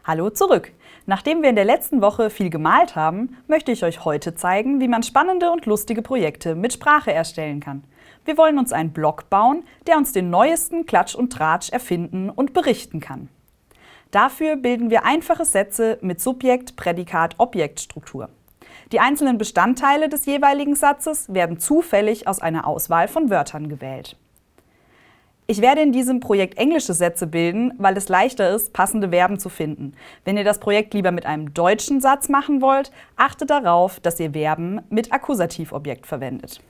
Hallo zurück! Nachdem wir in der letzten Woche viel gemalt haben, möchte ich euch heute zeigen, wie man spannende und lustige Projekte mit Sprache erstellen kann. Wir wollen uns einen Blog bauen, der uns den neuesten Klatsch und Tratsch erfinden und berichten kann. Dafür bilden wir einfache Sätze mit Subjekt, Prädikat, Objektstruktur. Die einzelnen Bestandteile des jeweiligen Satzes werden zufällig aus einer Auswahl von Wörtern gewählt. Ich werde in diesem Projekt englische Sätze bilden, weil es leichter ist, passende Verben zu finden. Wenn ihr das Projekt lieber mit einem deutschen Satz machen wollt, achtet darauf, dass ihr Verben mit Akkusativobjekt verwendet.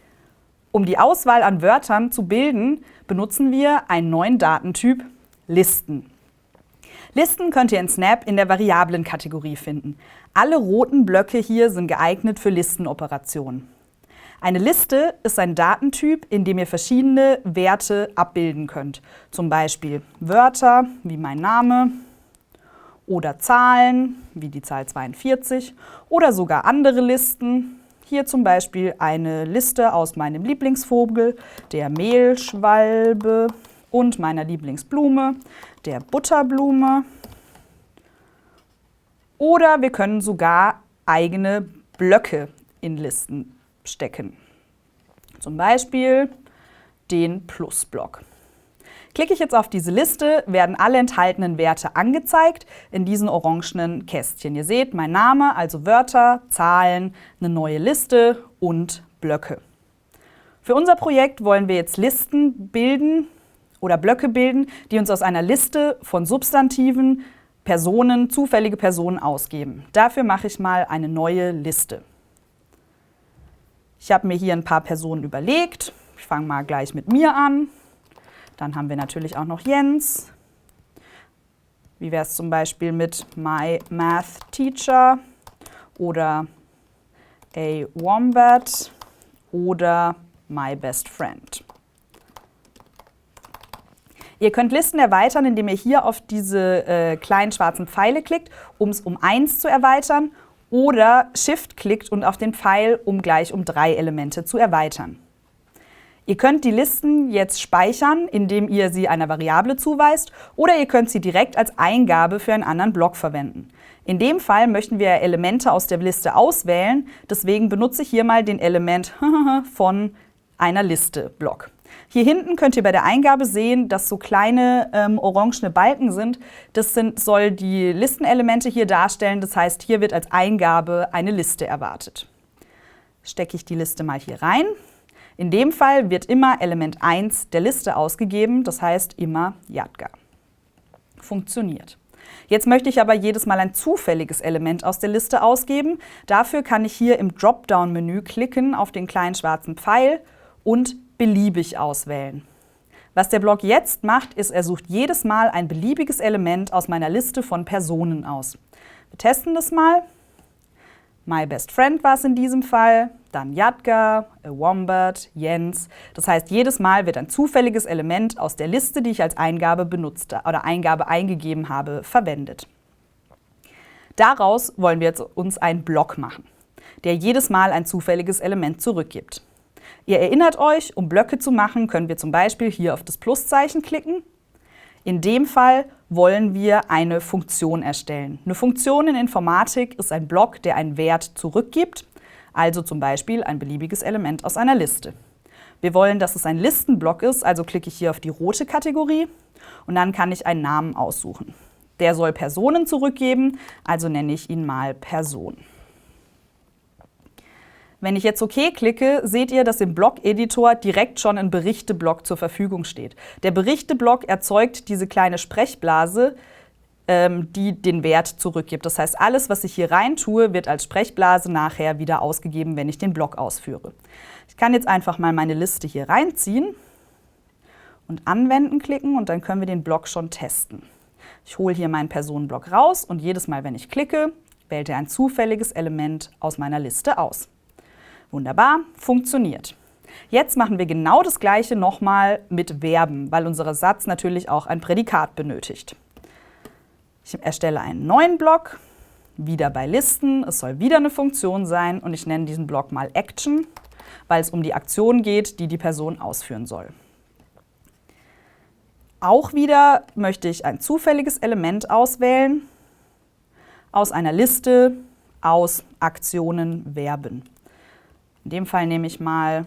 Um die Auswahl an Wörtern zu bilden, benutzen wir einen neuen Datentyp, Listen. Listen könnt ihr in Snap in der Variablen-Kategorie finden. Alle roten Blöcke hier sind geeignet für Listenoperationen. Eine Liste ist ein Datentyp, in dem ihr verschiedene Werte abbilden könnt. Zum Beispiel Wörter wie mein Name oder Zahlen wie die Zahl 42 oder sogar andere Listen. Hier zum Beispiel eine Liste aus meinem Lieblingsvogel, der Mehlschwalbe, und meiner Lieblingsblume, der Butterblume. Oder wir können sogar eigene Blöcke in Listen stecken. Zum Beispiel den Plusblock. Klicke ich jetzt auf diese Liste, werden alle enthaltenen Werte angezeigt in diesen orangenen Kästchen. Ihr seht, mein Name, also Wörter, Zahlen, eine neue Liste und Blöcke. Für unser Projekt wollen wir jetzt Listen bilden oder Blöcke bilden, die uns aus einer Liste von Substantiven, Personen, zufällige Personen ausgeben. Dafür mache ich mal eine neue Liste. Ich habe mir hier ein paar Personen überlegt. Ich fange mal gleich mit mir an. Dann haben wir natürlich auch noch Jens. Wie wäre es zum Beispiel mit My Math Teacher oder A Wombat oder My Best Friend. Ihr könnt Listen erweitern, indem ihr hier auf diese kleinen schwarzen Pfeile klickt, um es um 1 zu erweitern, oder Shift klickt und auf den Pfeil, um gleich um 3 Elemente zu erweitern. Ihr könnt die Listen jetzt speichern, indem ihr sie einer Variable zuweist, oder ihr könnt sie direkt als Eingabe für einen anderen Block verwenden. In dem Fall möchten wir Elemente aus der Liste auswählen, deswegen benutze ich hier mal den Element von einer Liste Block. Hier hinten könnt ihr bei der Eingabe sehen, dass so kleine orangene Balken sind. Soll die Listenelemente hier darstellen. Das heißt, hier wird als Eingabe eine Liste erwartet. Stecke ich die Liste mal hier rein. In dem Fall wird immer Element 1 der Liste ausgegeben, das heißt immer Jadga. Funktioniert. Jetzt möchte ich aber jedes Mal ein zufälliges Element aus der Liste ausgeben. Dafür kann ich hier im Dropdown-Menü klicken auf den kleinen schwarzen Pfeil und beliebig auswählen. Was der Block jetzt macht, ist, er sucht jedes Mal ein beliebiges Element aus meiner Liste von Personen aus. Wir testen das mal. My Best Friend war es in diesem Fall, dann Jadga, A Wombat, Jens. Das heißt, jedes Mal wird ein zufälliges Element aus der Liste, die ich als Eingabe benutzt oder Eingabe eingegeben habe, verwendet. Daraus wollen wir jetzt uns einen Block machen, der jedes Mal ein zufälliges Element zurückgibt. Ihr erinnert euch, um Blöcke zu machen, können wir zum Beispiel hier auf das Pluszeichen klicken. In dem Fall wollen wir eine Funktion erstellen. Eine Funktion in Informatik ist ein Block, der einen Wert zurückgibt, also zum Beispiel ein beliebiges Element aus einer Liste. Wir wollen, dass es ein Listenblock ist, also klicke ich hier auf die rote Kategorie und dann kann ich einen Namen aussuchen. Der soll Personen zurückgeben, also nenne ich ihn mal Person. Wenn ich jetzt OK klicke, seht ihr, dass im Block-Editor direkt schon ein Berichte-Block zur Verfügung steht. Der Berichte-Block erzeugt diese kleine Sprechblase, die den Wert zurückgibt. Das heißt, alles, was ich hier rein tue, wird als Sprechblase nachher wieder ausgegeben, wenn ich den Block ausführe. Ich kann jetzt einfach mal meine Liste hier reinziehen und Anwenden klicken und dann können wir den Block schon testen. Ich hole hier meinen Personenblock raus und jedes Mal, wenn ich klicke, wählt er ein zufälliges Element aus meiner Liste aus. Wunderbar, funktioniert. Jetzt machen wir genau das Gleiche nochmal mit Verben, weil unser Satz natürlich auch ein Prädikat benötigt. Ich erstelle einen neuen Block, wieder bei Listen. Es soll wieder eine Funktion sein und ich nenne diesen Block mal Action, weil es um die Aktion geht, die die Person ausführen soll. Auch wieder möchte ich ein zufälliges Element auswählen. aus einer Liste aus Aktionen, Verben. In dem Fall nehme ich mal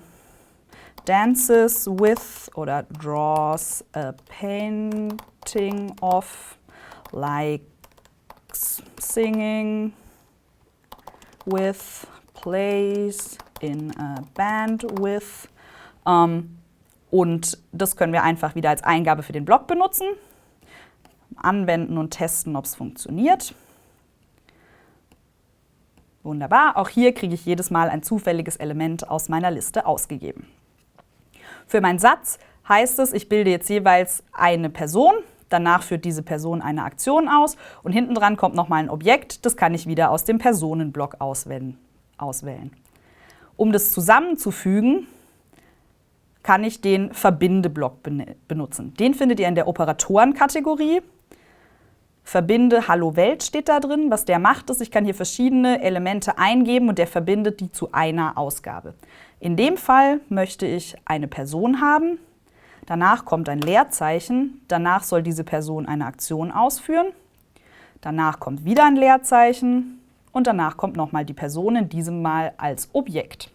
dances with oder draws a painting of, likes singing with, plays in a band with. Und das können wir einfach wieder als Eingabe für den Block benutzen. Anwenden und testen, ob es funktioniert. Wunderbar, auch hier kriege ich jedes Mal ein zufälliges Element aus meiner Liste ausgegeben. Für meinen Satz heißt es, ich bilde jetzt jeweils eine Person, danach führt diese Person eine Aktion aus und hinten dran kommt nochmal ein Objekt, das kann ich wieder aus dem Personenblock auswählen. Um das zusammenzufügen, kann ich den Verbindeblock benutzen. Den findet ihr in der Operatoren-Kategorie. Verbinde Hallo Welt steht da drin. Was der macht, ist, ich kann hier verschiedene Elemente eingeben und der verbindet die zu einer Ausgabe. In dem Fall möchte ich eine Person haben. Danach kommt ein Leerzeichen. Danach soll diese Person eine Aktion ausführen. Danach kommt wieder ein Leerzeichen. Und danach kommt nochmal die Person, in diesem Mal als Objekt.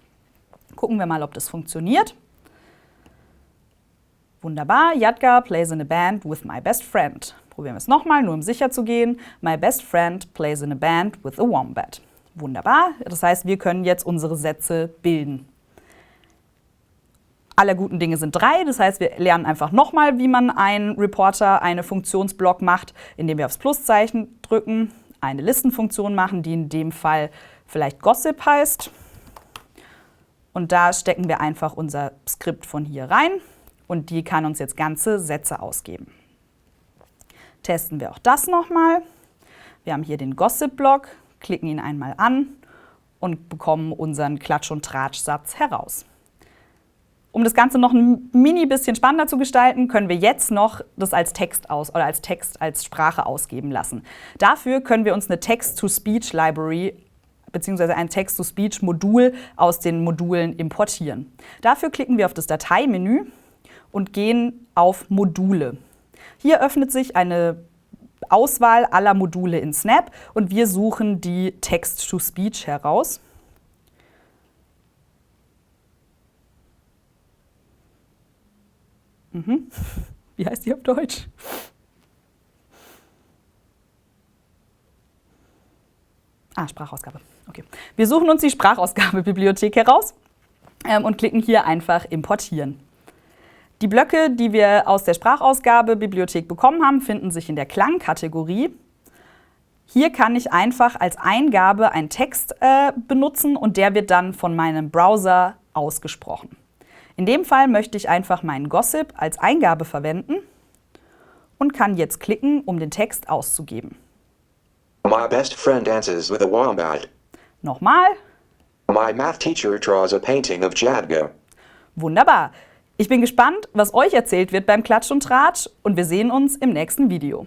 Gucken wir mal, ob das funktioniert. Wunderbar, Yadgar plays in a band with my best friend. Probieren wir es nochmal, nur um sicher zu gehen. My best friend plays in a band with a wombat. Wunderbar, das heißt, wir können jetzt unsere Sätze bilden. Alle guten Dinge sind 3, das heißt, wir lernen einfach nochmal, wie man einen Reporter, eine Funktionsblock macht, indem wir aufs Pluszeichen drücken, eine Listenfunktion machen, die in dem Fall vielleicht Gossip heißt. Und da stecken wir einfach unser Skript von hier rein und die kann uns jetzt ganze Sätze ausgeben. Testen wir auch das nochmal. Wir haben hier den Gossip-Block, klicken ihn einmal an und bekommen unseren Klatsch- und Tratsch-Satz heraus. Um das Ganze noch ein mini bisschen spannender zu gestalten, können wir jetzt noch das als Text als Sprache ausgeben lassen. Dafür können wir uns eine Text-to-Speech-Library bzw. ein Text-to-Speech-Modul aus den Modulen importieren. Dafür klicken wir auf das Dateimenü und gehen auf Module. Hier öffnet sich eine Auswahl aller Module in Snap und wir suchen die Text-to-Speech heraus. Wie heißt die auf Deutsch? Sprachausgabe. Okay. Wir suchen uns die Sprachausgabebibliothek heraus und klicken hier einfach Importieren. Die Blöcke, die wir aus der Sprachausgabebibliothek bekommen haben, finden sich in der Klang-Kategorie. Hier kann ich einfach als Eingabe einen Text benutzen und der wird dann von meinem Browser ausgesprochen. In dem Fall möchte ich einfach meinen Gossip als Eingabe verwenden und kann jetzt klicken, um den Text auszugeben. My best friend dances with a wombat. Nochmal. My math teacher draws a painting of Yadgar. Wunderbar. Ich bin gespannt, was euch erzählt wird beim Klatsch und Tratsch und wir sehen uns im nächsten Video.